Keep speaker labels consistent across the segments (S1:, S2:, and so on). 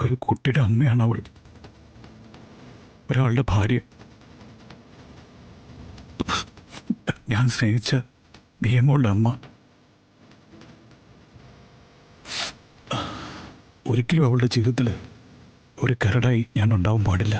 S1: ഒരു കുട്ടിയുടെ അമ്മയാണ് അവൾ, ഒരാളുടെ ഭാര്യ. ഞാൻ സ്നേഹിച്ച നിയമമുള്ള അമ്മ. ഒരിക്കലും അവളുടെ ജീവിതത്തിൽ ഒരു കരടായി ഞാൻ ഉണ്ടാവാൻ പാടില്ല.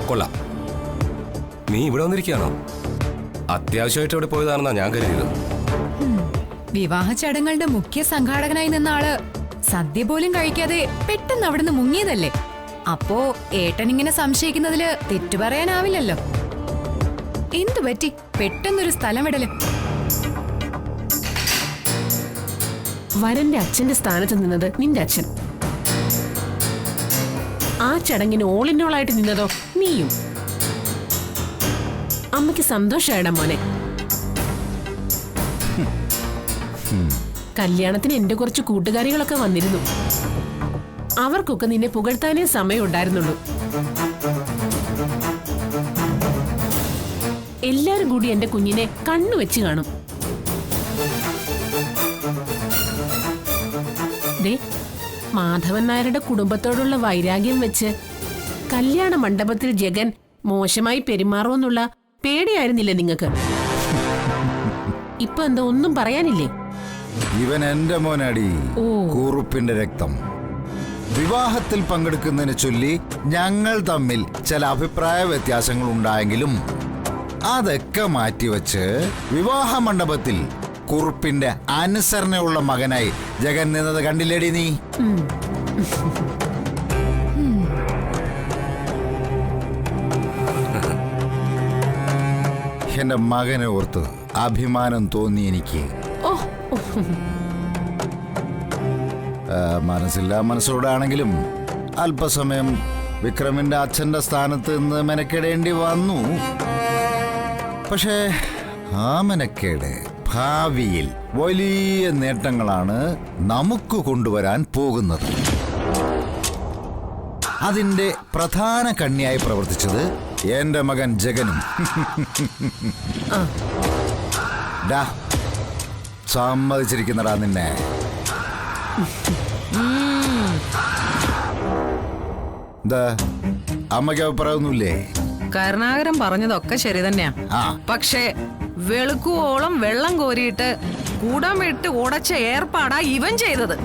S2: കൊള്ളാം. നീ ഇവിടെ വന്നിരിക്കുകയാണോ? അത്യാവശ്യമായിട്ട് ഇവിടെ പോയതാണെന്നാ ഞാൻ കരുതിയത്.
S3: വിവാഹ ചടങ്ങുകളുടെ മുഖ്യ സംഘാടകനായി നിന്ന ആള് സദ്യ പോലും കഴിക്കാതെ പെട്ടെന്ന് അവിടുന്ന് മുങ്ങിയതല്ലേ? അപ്പോ ഏട്ടൻ ഇങ്ങനെ സംശയിക്കുന്നതില് തെറ്റു പറയാനാവില്ലല്ലോ. എന്തു പറ്റി പെട്ടെന്നൊരു സ്ഥലം വിടല്?
S4: വരന്റെ അച്ഛന്റെ സ്ഥാനത്ത് നിന്നത് നിന്റെ അച്ഛൻ. ആ ചടങ്ങിന് ഓൾ ഇൻ ഓൾ ആയിട്ട് നിന്നതോ നീയും. അമ്മയ്ക്ക് സന്തോഷായടാ മോനെ. കല്യാണത്തിന് എന്റെ കുറച്ച് കൂട്ടുകാരികളൊക്കെ വന്നിരുന്നു. അവർക്കൊക്കെ നിന്നെ പുകഴ്ത്താനേ സമയം ഉണ്ടായിരുന്നുള്ളൂ. എല്ലാരും കൂടി എന്റെ കുഞ്ഞിനെ കണ്ണുവെച്ച് കാണും. ദേ, മാധവൻ നായരുടെ കുടുംബത്തോടുള്ള വൈരാഗ്യം വെച്ച് കല്യാണ മണ്ഡപത്തിൽ ജഗൻ മോശമായി പെരുമാറുമെന്നുള്ള പേടിയായിരുന്നില്ലേ നിങ്ങൾക്ക്? ഇപ്പൊ എന്താ ഒന്നും പറയാനില്ലേ?
S5: ഇവൻ എന്റെ മോനടി, കുറുപ്പിന്റെ രക്തം. വിവാഹത്തിൽ പങ്കെടുക്കുന്നതിനെ ചൊല്ലി ഞങ്ങൾ തമ്മിൽ ചില അഭിപ്രായ വ്യത്യാസങ്ങൾ ഉണ്ടായെങ്കിലും അതൊക്കെ മാറ്റിവെച്ച് വിവാഹ മണ്ഡപത്തിൽ കുറുപ്പിന്റെ അനുസരണയുള്ള മകനായി ജഗൻ നിന്നത് കണ്ടില്ലേടി നീ? എന്റെ മകനെ ഓർത്ത് അഭിമാനം തോന്നി എനിക്ക്. മനസ്സില്ലാ മനസ്സോടാണെങ്കിലും അല്പസമയം വിക്രമിന്റെ അച്ഛന്റെ സ്ഥാനത്ത് നിന്ന് മെനക്കെടേണ്ടി വന്നു. പക്ഷേ ആ മെനക്കേട് ഭാവിയിൽ വലിയ നേട്ടങ്ങളാണ് നമുക്ക് കൊണ്ടുവരാൻ പോകുന്നത്. അതിന്റെ പ്രധാന കണ്ണിയായി പ്രവർത്തിച്ചത് എന്റെ മകൻ ജഗനും. സമ്മതിച്ചിരിക്കുന്നടാ നിന്നെ. എന്താ അമ്മയ്ക്ക് അഭിപ്രായമൊന്നുമില്ലേ?
S6: കരുണാകരൻ പറഞ്ഞതൊക്കെ ശരി തന്നെയാ. പക്ഷേ വെളുക്കുവോളം വെള്ളം കോരിയിട്ട് കൂടം വിട്ട് ഉടച്ച ഏർപ്പാടാ ഇവൻ ചെയ്തത്.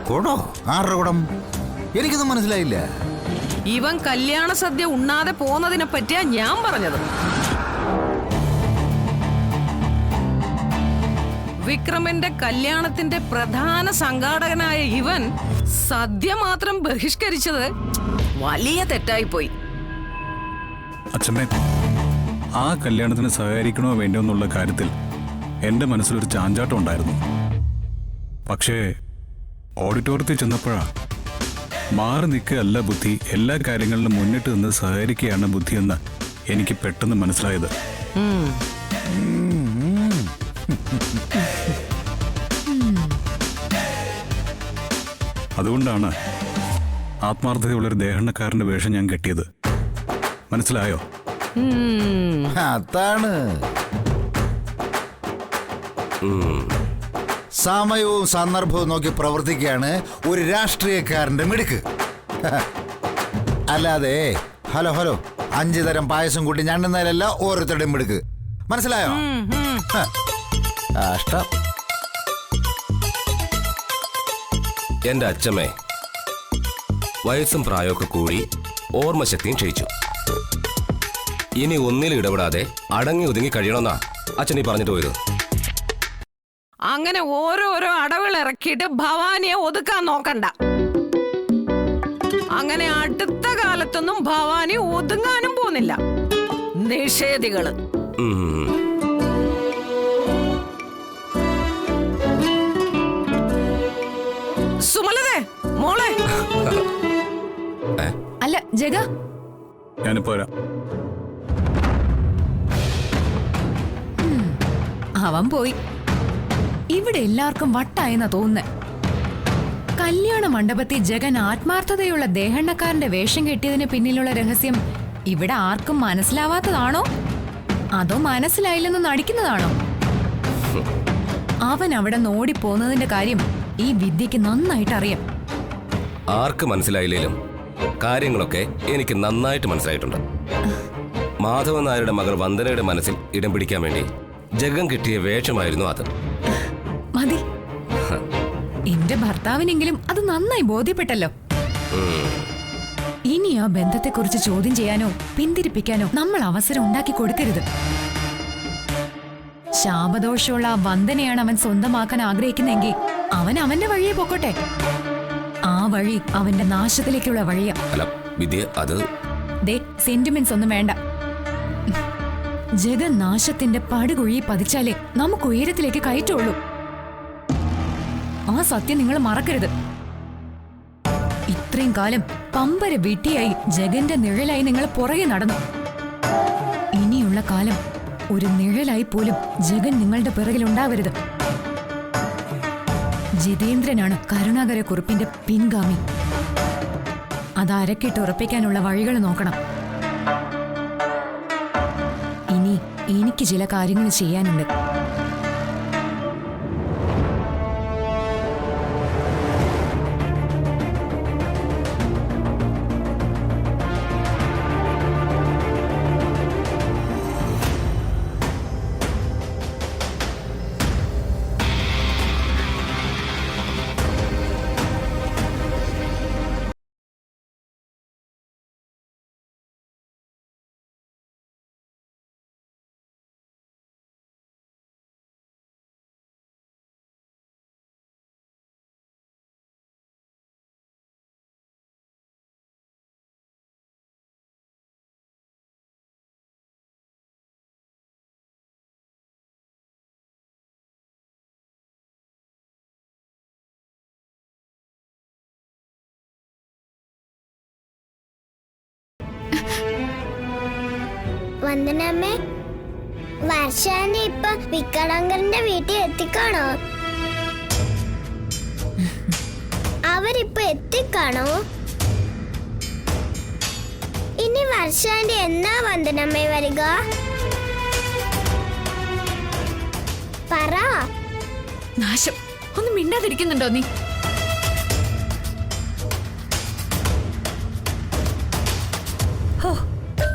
S5: കൂടോ? ആരുടെ കൂടം? എനിക്കൊന്നും മനസ്സിലായില്ല.
S6: ഇവൻ കല്യാണ സദ്യ ഉണ്ണാതെ പോന്നതിനെ പറ്റിയാ ഞാൻ പറഞ്ഞത്. വിക്രമന്റെ കല്യാണത്തിന്റെ പ്രധാന സംഘാടകനായ ഇവൻ സദ്യ മാത്രം ബഹിഷ്കരിച്ചത് വലിയ തെറ്റായിപ്പോയി.
S1: അച്ഛമ്മേ, ആ കല്യാണത്തിന് സഹകരിക്കണോ വേണ്ടോ എന്നുള്ള കാര്യത്തിൽ എൻ്റെ മനസ്സിലൊരു ചാഞ്ചാട്ടം ഉണ്ടായിരുന്നു. പക്ഷേ ഓഡിറ്റോറിയത്തിൽ ചെന്നപ്പോഴാ മാറി നിൽക്കുകയല്ല ബുദ്ധി, എല്ലാ കാര്യങ്ങളിലും മുന്നിട്ട് നിന്ന് സഹകരിക്കുകയാണ് ബുദ്ധിയെന്ന് എനിക്ക് പെട്ടെന്ന് മനസ്സിലായത്. അതുകൊണ്ടാണ് ആത്മാർത്ഥതയുള്ളൊരു ദേഹണ്ണക്കാരന്റെ വേഷം ഞാൻ കെട്ടിയത്. മനസ്സിലായോ?
S5: അതാണ് സമയവും സന്ദർഭവും നോക്കി പ്രവർത്തിക്കുകയാണ് ഒരു രാഷ്ട്രീയക്കാരന്റെ മിടുക്ക്. അല്ലാതെ ഹലോ 5 തരം പായസം കൂട്ടി ഞണ്ടുന്നതിലല്ല ഓരോരുത്തരുടെയും മിടുക്ക്. മനസ്സിലായോ? കഷ്ടം.
S2: എന്റെ അച്ഛമ്മേ, വയസ്സും പ്രായമൊക്കെ കൂടി ഓർമ്മശക്തിയും ക്ഷയിച്ചു. ഇനി ഒന്നിലും ഇടപെടാതെ അടങ്ങി ഒതുങ്ങി കഴിയണമെന്നാ അച്ഛൻ ഈ പറഞ്ഞിട്ട് പോയത്.
S6: അങ്ങനെ ഓരോരോ അടവുകൾ ഇറക്കിയിട്ട് ഭവാനിയെ ഒതുക്കാൻ നോക്കണ്ട. അങ്ങനെ അടുത്ത കാലത്തൊന്നും ഭവാനി ഒതുങ്ങാനും പോകുന്നില്ല. നിഷേധികള്. സുമലതേ മോളെ.
S3: അല്ല ജഗ,
S1: ഞാനിപ്പോ വരാം.
S3: അവൻ പോയി. ഇവിടെ എല്ലാവർക്കും വട്ടായെന്നാ തോന്നുന്നേ. കല്യാണ മണ്ഡപത്തിൽ ജഗൻ ആത്മാർത്ഥതയുള്ള ദേഹണ്ണക്കാരന്റെ വേഷം കെട്ടിയതിന് പിന്നിലുള്ള രഹസ്യം ഇവിടെ ആർക്കും മനസ്സിലാവാത്തതാണോ, അതോ മനസ്സിലായില്ലെന്ന് നടിക്കുന്നതാണോ? അവൻ അവിടെ നോടിപ്പോന്നതിന്റെ കാര്യം ഈ വിദ്യക്ക് നന്നായിട്ട് അറിയാം.
S2: ആർക്ക് മനസ്സിലായില്ലേലും കാര്യങ്ങളൊക്കെ എനിക്ക് നന്നായിട്ട് മനസ്സിലായിട്ടുണ്ട്. മാധവൻ നായരുടെ മകൾ വന്ദനയുടെ മനസ്സിൽ ഇടം പിടിക്കാൻ വേണ്ടി ജഗൻ കിട്ടിയ വേഷമായിരുന്നു അത്.
S3: മതി, എന്റെ ഭർത്താവിനെങ്കിലും അത് നന്നായി ബോധ്യപ്പെട്ടല്ലോ. ഇനി ആ ബന്ധത്തെക്കുറിച്ച് ചോദ്യം ചെയ്യാനോ പിന്തിരിപ്പിക്കാനോ നമ്മൾ അവസരം ഉണ്ടാക്കി കൊടുക്കരുത്. ശാപദോഷമുള്ള ആ വന്ദനയാണ് അവൻ സ്വന്തമാക്കാൻ ആഗ്രഹിക്കുന്നെങ്കിൽ അവൻ അവന്റെ വഴിയെ പൊക്കോട്ടെ. ആ വഴി അവന്റെ നാശത്തിലേക്കുള്ള വഴിയാ.
S2: അല്ല വിദ്യ, അത്
S3: ദേ സെന്റിമെന്റ്സ് ഒന്നും വേണ്ട. ജഗൻ നാശത്തിന്റെ പടുകുഴി പതിച്ചാലേ നമുക്ക് ഉയരത്തിലേക്ക് കയറ്റുള്ളൂ. ആ സത്യം നിങ്ങൾ മറക്കരുത്. ഇത്രയും കാലം പമ്പര വിട്ടിയായി ജഗന്റെ നിഴലായി നിങ്ങൾ പുറകെ നടന്നു. ഇനിയുള്ള കാലം ഒരു നിഴലായി പോലും ജഗൻ നിങ്ങളുടെ പിറകിലുണ്ടാവരുത്. ജിതേന്ദ്രനാണ് കരുണാകരക്കുറുപ്പിന്റെ പിൻഗാമി. അത് അരക്കിട്ട് ഉറപ്പിക്കാനുള്ള വഴികൾ നോക്കണം. ഇനി എനിക്ക് ചില കാര്യങ്ങൾ ചെയ്യാനുണ്ട്.
S7: വന്ദനമ്മേ, വർഷാന്റെ ഇപ്പൊ വിക്കടങ്കറിന്റെ വീട്ടിൽ എത്തിക്കാണോ? അവരിപ്പൊ എത്തിക്കാണോ? ഇനി വർഷാന്റെ എന്നാ വന്ദനമ്മേ വരിക? പറ.
S3: നാശം, ഒന്നും മിണ്ടാതിരിക്കുന്നുണ്ടോ നീ?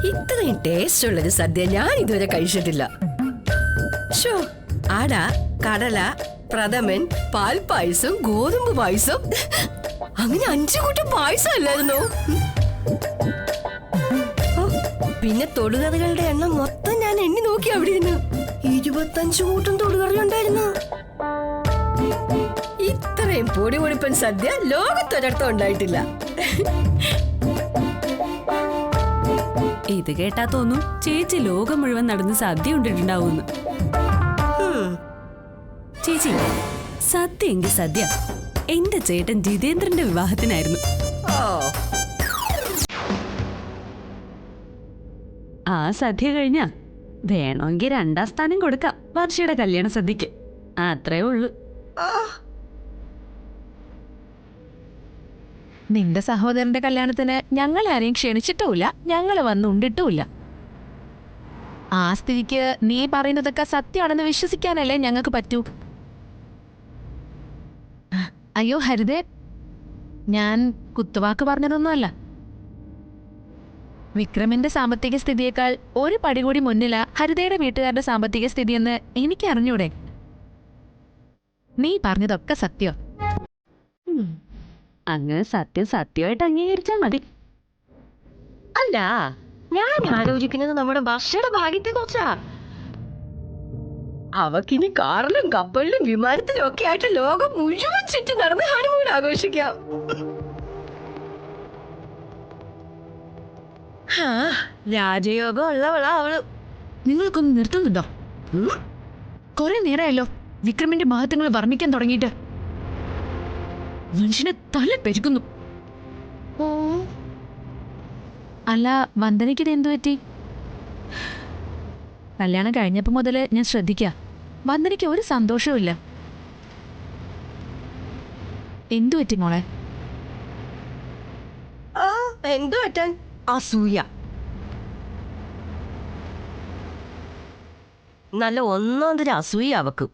S8: ഇത്രയും ടേസ്റ്റ് ഉള്ളൊരു സദ്യ ഞാൻ ഇതുവരെ കഴിച്ചിട്ടില്ല. ഷോ, അട, കടല, പ്രഥമൻ, പാൽപ്പായസം, ഗോതമ്പ് പായസം, അങ്ങനെ 5 കൂട്ടം പായസം അല്ലായിരുന്നോ? പിന്നെ തൊടുകറികളുടെ എണ്ണം മൊത്തം ഞാൻ എണ്ണി നോക്കി. അവിടെ 25 കൂട്ടം തൊടുകറി ഉണ്ടായിരുന്നു. ഇത്രയും പൊടി പൊടിപ്പൻ സദ്യ ലോകത്തൊരിടത്തും ഉണ്ടായിട്ടില്ല.
S9: ഇത് കേട്ടാ തോന്നും ചേച്ചി ലോകം മുഴുവൻ നടന്ന് സദ്യ ഉണ്ടിട്ടുണ്ടാവുമെന്ന്. ചേച്ചി, സദ്യ എങ്കിൽ സദ്യ എന്റെ ചേട്ടൻ ജിതേന്ദ്രന്റെ വിവാഹത്തിനായിരുന്നു. ആ സദ്യ കഴിഞ്ഞ വേണമെങ്കിൽ 2ാം സ്ഥാനം കൊടുക്കാം വർഷയുടെ കല്യാണ സദ്യക്ക്. അത്രേ ഉള്ളൂ.
S4: നിന്റെ സഹോദരന്റെ കല്യാണത്തിന് ഞങ്ങൾ ആരെയും ക്ഷണിച്ചിട്ടുമില്ല, ഞങ്ങൾ വന്ന് ഉണ്ടിട്ടുമില്ല. ആ സ്ഥിതിക്ക് നീ പറയുന്നതൊക്കെ സത്യമാണെന്ന് വിശ്വസിക്കാനല്ലേ ഞങ്ങൾക്ക് പറ്റൂ. അയ്യോ ഹരിതേ, ഞാൻ കുത്തുവാക്ക് പറഞ്ഞതൊന്നുമല്ല. വിക്രമിന്റെ സാമ്പത്തിക സ്ഥിതിയേക്കാൾ ഒരു പടി കൂടി മുന്നിലാ ഹരിതയുടെ വീട്ടുകാരുടെ സാമ്പത്തിക സ്ഥിതിയെന്ന് എനിക്ക് അറിഞ്ഞൂടെ? നീ പറഞ്ഞതൊക്കെ സത്യം.
S9: അങ്ങ് സത്യം സത്യമായിട്ട് അംഗീകരിച്ചാൽ മതി.
S8: അല്ല, ഞാൻ ആലോചിക്കുന്നത് നമ്മുടെ വർഷയുടെ ഭാഗ്യത്തെ കുറിച്ചാ. അവക്കിനി കാറിലും കപ്പലിലും വിമാനത്തിലും ഒക്കെ ആയിട്ട് ലോകം മുഴുവൻ ചുറ്റി നടന്ന് ഹണിമൂൺ ആഘോഷിക്കാം. രാജയോഗം ഉള്ളവളാ അവള്.
S4: നിങ്ങൾക്കൊന്ന് നിർത്തുന്നുണ്ടോ? കുറെ നേരമായല്ലോ വിക്രമിന്റെ മഹത്വങ്ങൾ വർണ്ണിക്കാൻ തുടങ്ങിയിട്ട്. മനുഷ്യനെ തല പെരുക്കുന്നു. അല്ല, വന്ദനയ്ക്കിത് എന്തു പറ്റി? കല്യാണം കഴിഞ്ഞപ്പോ മുതല് ഞാൻ ശ്രദ്ധിക്കാം, വന്ദനയ്ക്ക് ഒരു സന്തോഷവും ഇല്ല. എന്തു പറ്റി മോളെ?
S8: എന്തു പറ്റാൻ? അസൂയ. നല്ല ഒന്നാന്തര അസൂയ അവക്ക്.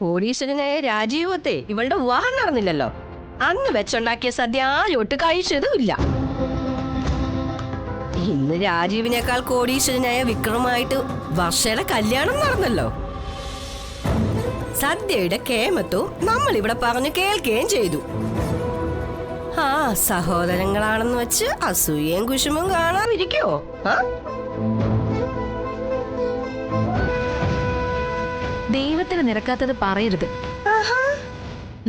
S8: കോടീശ്വരനായ രാജീവത്തെ ഇവളുടെ വിവാഹം നടന്നില്ലല്ലോ. അന്ന് വെച്ചുണ്ടാക്കിയ സദ്യ ആരോട്ട് കഴിച്ചതുമില്ല. ഇന്ന് രാജീവിനേക്കാൾ കോടീശ്വരനായ വിക്രമായിട്ട് വർഷയുടെ കല്യാണം നടന്നല്ലോ. സദ്യയുടെ കേമത്വം നമ്മൾ ഇവിടെ പറഞ്ഞു കേൾക്കുകയും ചെയ്തു. ആ സഹോദരങ്ങളാണെന്ന് വെച്ച് അസൂയയും കുശുമും കാണാതിരിക്കോ?
S4: ദൈവത്തിന് നിരക്കാത്തത് പറയരുത്.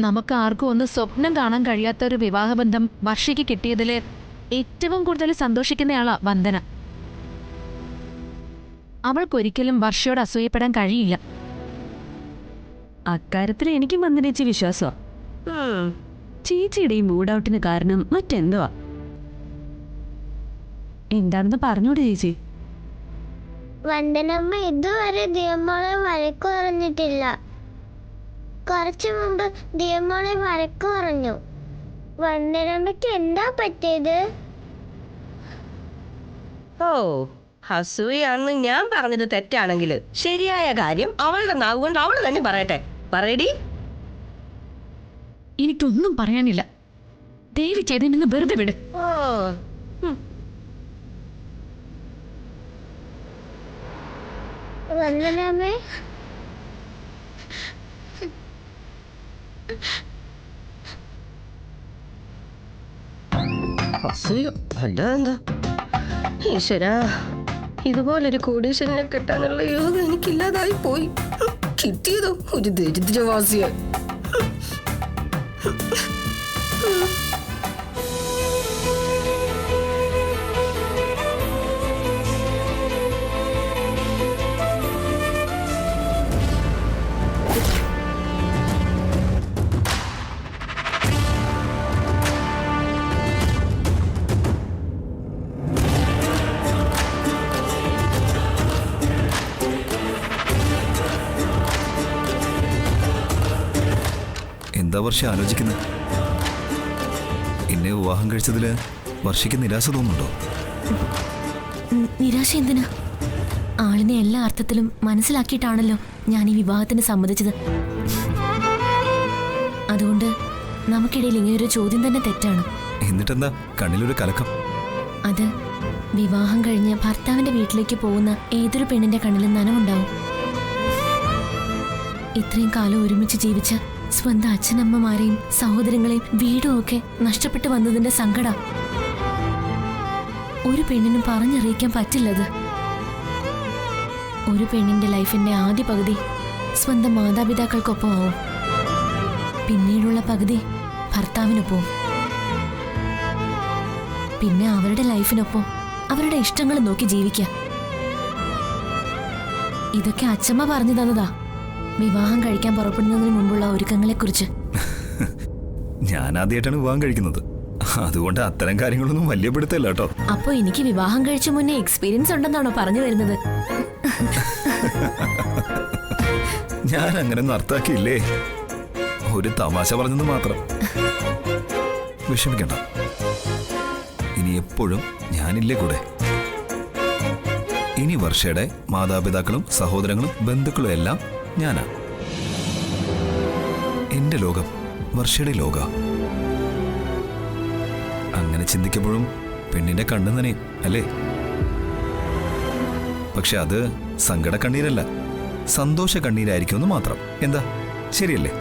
S4: നമുക്ക് ആർക്കും ഒന്ന് സ്വപ്നം കാണാൻ കഴിയാത്ത ഒരു വിവാഹബന്ധം വർഷയ്ക്ക് കിട്ടിയതില് ഏറ്റവും കൂടുതൽ സന്തോഷിക്കുന്നയാളാ വന്ദന. അവൾക്കൊരിക്കലും വർഷയോട് അസൂയപ്പെടാൻ കഴിയില്ല.
S9: അക്കാര്യത്തിൽ എനിക്കും വന്ദനേച്ചി വിശ്വാസമാ. ചേച്ചിയുടെ ഈ മൂഡ് ഔട്ടിന് കാരണം മറ്റെന്തുവാ? എന്താണെന്ന് പറഞ്ഞൂടെ ചേച്ചി?
S7: വന്ദനമ്മ ഇതുവരെ ദിയമോളെ വഴക്കു പറഞ്ഞിട്ടില്ല. കുറച്ചു മുമ്പ് ദിയമോളെ വഴക്കു പറഞ്ഞു. വന്ദനമ്മയ്ക്ക് എന്താ പറ്റിയത്?
S8: ഓ, അസൂയാണെന്ന് ഞാൻ പറഞ്ഞത് തെറ്റാണെങ്കിൽ ശരിയായ കാര്യം അവളുടെ നാവ് കൊണ്ട് അവള് തന്നെ പറയട്ടെ. പറയടി.
S4: എനിക്കൊന്നും പറയാനില്ല. ദയവ് ചെയ്തെന്ന് വെറുതെ വിട്.
S8: ഓ,
S7: വന്ദനമ്മേ,
S8: അസൂയ അല്ലാതെന്താ? ഈശ്വരാ, ഇതുപോലൊരു കോടീശ്വരനെ കിട്ടാനുള്ള യോഗം എനിക്കില്ലാതായി പോയി. കിട്ടിയതോ ഒരു ദരിദ്രവാസിയെ.
S1: എന്താ വർഷ ആലോചിക്കുന്നത്? എന്നെ വിവാഹം കഴിച്ചതില് വർഷയ്ക്ക് നിരാശ തോന്നുന്നുണ്ടോ?
S10: നിരാശ എന്തിനാ? ആളിനെ എല്ലാ അർത്ഥത്തിലും മനസ്സിലാക്കിയിട്ടാണല്ലോ ഞാൻ ഈ വിവാഹത്തിന് സമ്മതിച്ചത്. അതുകൊണ്ട് നമുക്കിടയിൽ ഇങ്ങനൊരു ചോദ്യം തന്നെ തെറ്റാണ്.
S1: എന്നിട്ടെന്താ കണ്ണിലൊരു കലക്കം?
S10: അത് വിവാഹം കഴിഞ്ഞ് ഭർത്താവിന്റെ വീട്ടിലേക്ക് പോകുന്ന ഏതൊരു പെണ്ണിന്റെ കണ്ണിലും നനവുണ്ടാവും. ഇത്രയും കാലം ഒരുമിച്ച് ജീവിച്ച സ്വന്തം അച്ഛനമ്മമാരെയും സഹോദരങ്ങളെയും വീടും ഒക്കെ നഷ്ടപ്പെട്ടു വന്നതിന്റെ സങ്കടം ഒരു പെണ്ണിനും പറഞ്ഞറിയിക്കാൻ പറ്റില്ലത്. ഒരു പെണ്ണിന്റെ ലൈഫിന്റെ ആദ്യ പകുതി സ്വന്തം മാതാപിതാക്കൾക്കൊപ്പം ആവും, പിന്നീടുള്ള പകുതി ഭർത്താവിനൊപ്പം, പിന്നെ അവരുടെ ലൈഫിനൊപ്പം അവരുടെ ഇഷ്ടങ്ങൾ നോക്കി ജീവിക്കാം. ഇതൊക്കെ അച്ഛമ്മ പറഞ്ഞു തന്നതാ വിവാഹം കഴിക്കാൻ പുറപ്പെടുന്നതിന് മുമ്പുള്ള ഒരുക്കങ്ങളെക്കുറിച്ച്.
S1: ഞാൻ ആദ്യമായിട്ടാണ് വിവാഹം കഴിക്കുന്നത്, അതുകൊണ്ട് അത്തരം കാര്യങ്ങളൊന്നും വലിയ പിടുത്തല്ല കേട്ടോ.
S10: അപ്പൊ എനിക്ക് വിവാഹം കഴിച്ച മുന്നേ എക്സ്പീരിയൻസ് ഉണ്ടെന്നാണോ പറഞ്ഞു വരുന്നത്?
S1: ഞാൻ അങ്ങനെ അർത്ഥാക്കിയില്ലേ, ഒരു തമാശ പറഞ്ഞത് മാത്രം. വിഷമിക്കണ്ട, ഇനി എപ്പോഴും ഞാനില്ലേ കൂടെ. ഇനി വർഷയുടെ മാതാപിതാക്കളും സഹോദരങ്ങളും ബന്ധുക്കളും എല്ലാം ഞാനാ. എന്റെ ലോകം വർഷയുടെ ലോക. അങ്ങനെ ചിന്തിക്കുമ്പോഴും പെണ്ണിന്റെ കണ്ണു നനയും അല്ലേ? പക്ഷെ അത് സങ്കട കണ്ണീരല്ല, സന്തോഷ കണ്ണീരായിരിക്കുമെന്ന് മാത്രം. എന്താ ശരിയല്ലേ?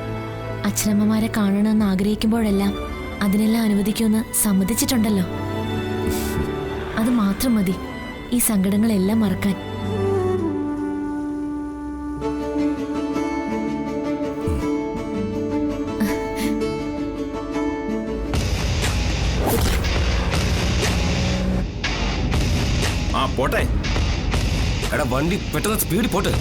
S10: അച്ഛനമ്മമാരെ കാണണമെന്ന് ആഗ്രഹിക്കുമ്പോഴെല്ലാം അതിനെല്ലാം അനുവദിക്കുമെന്ന് സമ്മതിച്ചിട്ടുണ്ടല്ലോ. അത് മാത്രം മതി ഈ സങ്കടങ്ങളെല്ലാം മറക്കാൻ.
S1: ആ പോട്ടെ.
S2: എടാ വണ്ടി പെട്ടെന്ന് സ്പീഡിൽ പോട്ട്.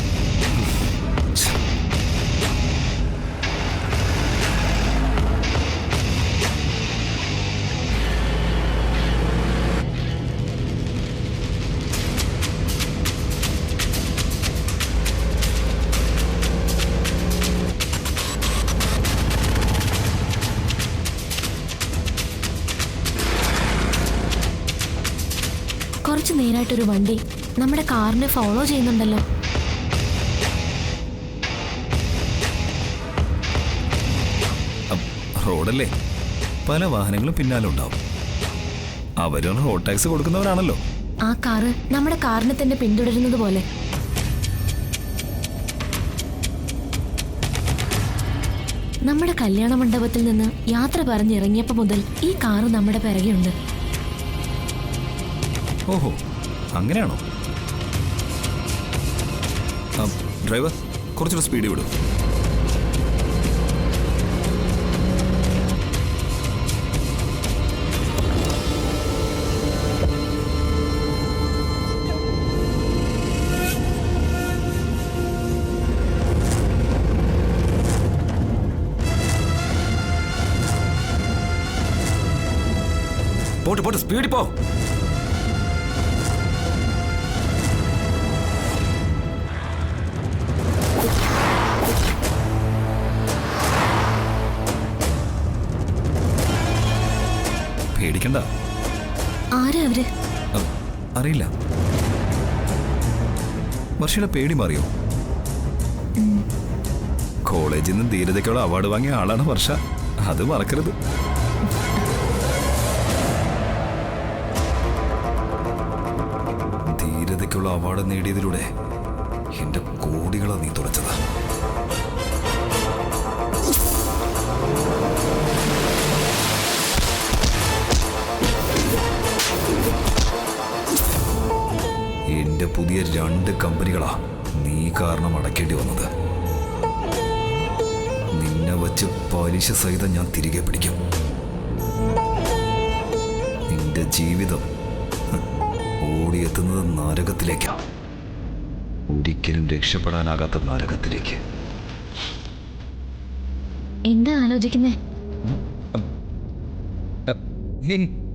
S10: കുറച്ചു നേരായിട്ടൊരു വണ്ടി നമ്മുടെ കാറിനെ ഫോളോ ചെയ്യുന്നുണ്ടല്ലോ.
S1: റോഡല്ലേ, പല വാഹനങ്ങളും പിന്നാലെ ഉണ്ടാവും. അവരും റോഡ് ടാക്സ് കൊടുക്കുന്നവരാണല്ലോ.
S10: ആ കാറ് നമ്മുടെ കാറിനെ തന്നെ പിന്തുടരുന്നത് പോലെ. നമ്മുടെ കല്യാണ മണ്ഡപത്തിൽ നിന്ന് യാത്ര പറഞ്ഞിറങ്ങിയപ്പോ മുതൽ ഈ കാറ് നമ്മുടെ പിറകെയുണ്ട്.
S1: ഓഹോ, അങ്ങനെയാണോ? ഡ്രൈവർ, കുറച്ചുകൂടെ സ്പീഡ് വിടും.
S2: പോട്ട് പോട്ട് സ്പീഡിൽ പോ.
S1: പേടിക്കണ്ട.
S10: ആരാ അവര്?
S1: അറിയില്ല. വർഷയുടെ പേടി മാറിയോ? കോളേജിൽ നിന്ന് ധീരതയ്ക്കുള്ള അവാർഡ് വാങ്ങിയ ആളാണ് വർഷ, അത് മറക്കരുത്. ധീരതയ്ക്കുള്ള അവാർഡ് നേടിയതിലൂടെ എന്റെ കോടികളാ നീ തുറച്ചത്. എന്റെ പുതിയ 2 കമ്പനികളാ നീ കാരണം അടയ്ക്കേണ്ടി വന്നത്. നിന്നെ വച്ച് പലിശ സഹിതം ഞാൻ തിരികെ പിടിക്കും. നിന്റെ ജീവിതം ഓടിയെത്തുന്നത് നരകത്തിലേക്കാ. ഒരിക്കലും രക്ഷപ്പെടാനാകാത്ത നരകത്തിലേക്ക്.
S10: എന്താ ആലോചിക്കുന്നേ?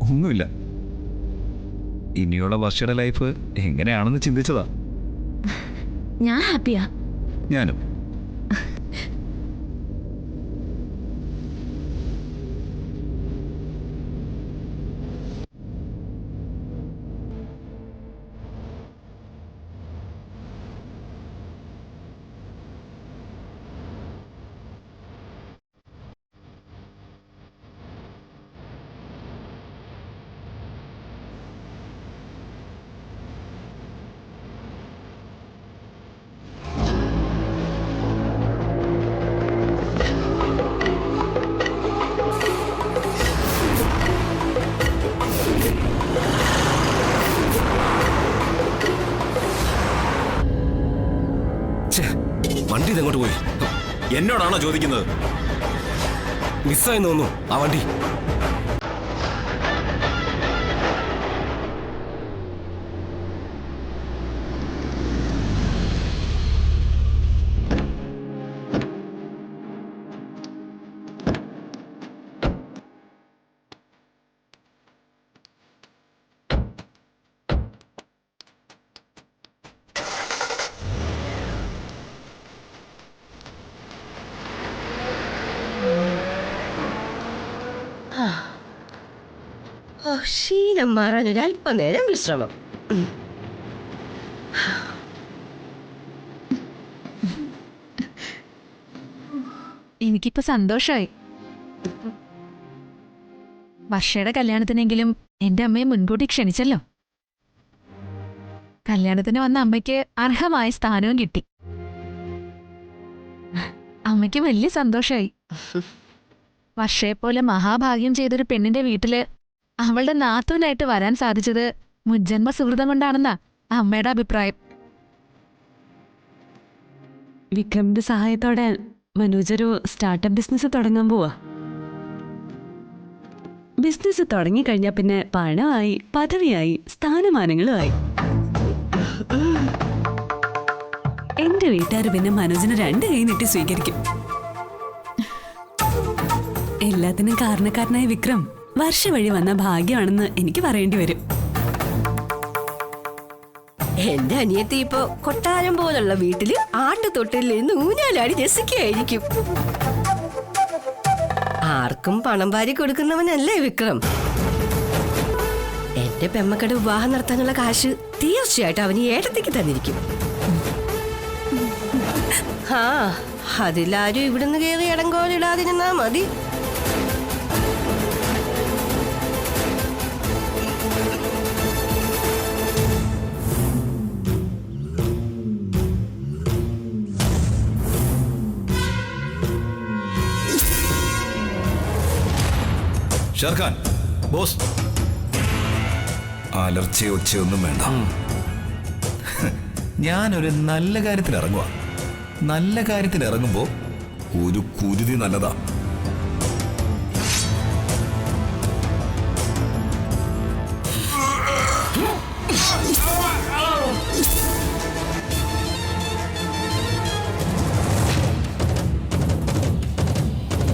S1: ഒന്നുമില്ല. ഇനിയുള്ള വർഷയുടെ ലൈഫ് എങ്ങനെയാണെന്ന് ചിന്തിച്ചതാ.
S10: ഞാൻ ഹാപ്പിയാ.
S1: ഞാനും.
S2: വണ്ടി ഇതെങ്ങോട്ട് പോയി?
S1: എന്നോടാണോ ചോദിക്കുന്നത്?
S2: മിസ്സായി തോന്നുന്നു ആ വണ്ടി.
S8: ക്ഷീണം മാറാനൊരല്പനേരം വിശ്രമം.
S4: എനിക്കിപ്പോ സന്തോഷമായി. വർഷയുടെ കല്യാണത്തിനെങ്കിലും എന്റെ അമ്മയെ മുൻകൂട്ടി ക്ഷണിച്ചല്ലോ. കല്യാണത്തിന് വന്ന അമ്മയ്ക്ക് അർഹമായ സ്ഥാനവും കിട്ടി. അമ്മയ്ക്ക് വലിയ സന്തോഷമായി. വർഷയെപ്പോലെ മഹാഭാഗ്യം ചെയ്തൊരു പെണ്ണിന്റെ വീട്ടില് അവളുടെ നാത്തൂനായിട്ട് വരാൻ സാധിച്ചത് മുജ്ജന്മ സുഹൃതം കൊണ്ടാണെന്നാ അമ്മയുടെ അഭിപ്രായം.
S9: വിക്രമിന്റെ സഹായത്തോടെ മനോജ് ഒരു സ്റ്റാർട്ടപ്പ് ബിസിനസ് തുടങ്ങാൻ പോവാ. ബിസിനസ് തുടങ്ങിക്കഴിഞ്ഞാൽ പിന്നെ പണമായി, പദവിയായി, സ്ഥാനമാനങ്ങളുമായി. എന്റെ വീട്ടുകാർ പിന്നെ മനോജിനെ 2 കൈ നീട്ടി സ്വീകരിക്കും. എല്ലാത്തിനും കാരണക്കാരനായ വിക്രം വർഷ വഴി വന്ന ഭാഗ്യമാണെന്ന് എനിക്ക് പറയേണ്ടി വരും.
S8: എന്റെ അനിയത്തി ഇപ്പൊ കൊട്ടാരം പോലുള്ള വീട്ടില് ആട്ടുതൊട്ടിൽ നിന്ന് ഊഞ്ഞാലാടി രസിക്കുകയായിരിക്കും. ആർക്കും പണം വാരി കൊടുക്കുന്നവനല്ലേ വിക്രം. എന്റെ പെമ്മക്കടെ വിവാഹം നടത്താനുള്ള കാശ് തീർച്ചയായിട്ടും അവന് ഏട്ടത്തേക്ക് തന്നിരിക്കും. ആ അതിലാരും ഇവിടുന്ന് കയറി ഇടങ്കോലിടാതിരുന്നാ മതി.
S1: ഷർഖാൻ ബോസ്, അലർച്ചയോ ഒച്ചയൊന്നും വേണ്ട. ഞാനൊരു നല്ല കാര്യത്തിന് ഇറങ്ങുക. നല്ല കാര്യത്തിന് ഇറങ്ങുമ്പോ ഒരു കുരുതി നല്ലതാ.